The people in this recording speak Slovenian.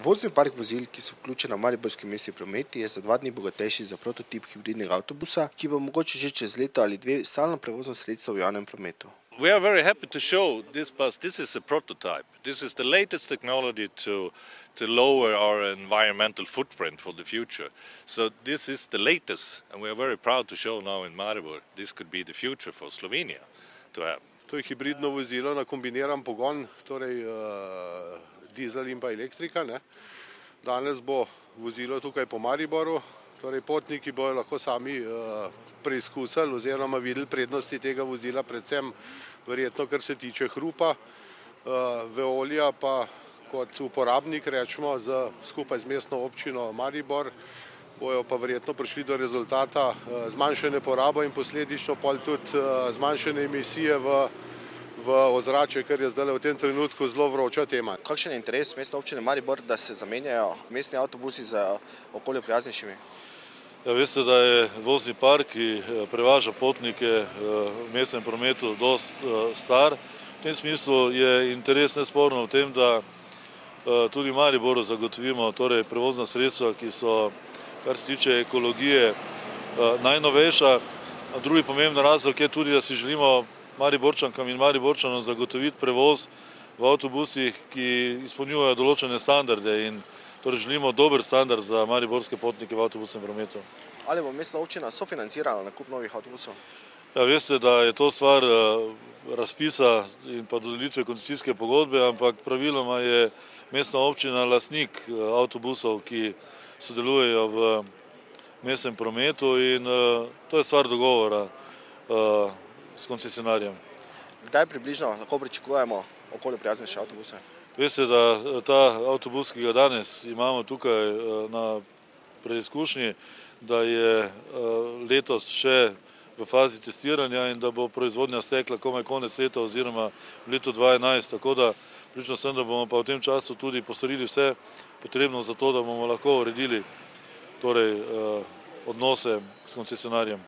Vozni park vozil, ki so vključena v mariborski mestni promet, je za 2 dni bogatejši za prototip hibridnega avtobusa, ki bo mogoče že čez leto ali dve stalno prevozno sredstvo v javnem prometu. We are very happy to show this bus. This is a prototype. This is the latest technology to lower our environmental footprint for the future. So this is the latest, and we are very proud to show now in Maribor. This could be the future for Slovenia to have. To je hibridno vozilo na kombiniran pogon, torej dizel in pa elektrika. Danes bo vozilo tukaj po Mariboru, torej potniki bojo lahko sami preizkusili oziroma videli prednosti tega vozila, predvsem verjetno, kar se tiče hrupa, Veolia pa kot uporabnik, rečemo, skupaj z mestno občino Maribor, bojo pa verjetno prišli do rezultata zmanjšane porabe in posledično pol tudi zmanjšane emisije v ozračje, kar je zdaj v tem trenutku zelo vroča tema. Kakšen je interes mestne občine Maribor, da se zamenjajo mestni avtobusi z okolju prijaznejšimi? Ja, veste, da je vozni park, ki prevaža potnike v mestnem prometu, dosti star. V tem smislu je interes nesporno v tem, da tudi v Mariboru zagotovimo torej prevozna sredstva, ki so, kar se tiče ekologije, najnovejša. Drugi pomemben razlog je tudi, da si želimo Mariborčankam in Mariborčanom zagotoviti prevoz v avtobusih, ki izpolnjujejo določene standarde in torej želimo dober standard za mariborske potnike v avtobusnem prometu. Ali bo mestna občina sofinancirala nakup novih avtobusov? Ja, veste, da je to stvar razpisa in pa dodelitve koncesijske pogodbe, ampak praviloma je mestna občina lastnik avtobusov, ki sodelujejo v mestnem prometu in to je stvar dogovora s koncesionarjem. Kdaj približno lahko pričakujemo okolju prijaznejše avtobuse? Veste, da ta avtobus, ki ga danes imamo tukaj na preizkušnji, da je letos še v fazi testiranja in da bo proizvodnja stekla komaj konec leta oziroma v letu 2011, tako da pripričan sem, da bomo pa v tem času tudi postorili vse potrebno za to, da bomo lahko uredili torej odnose s koncesionarjem.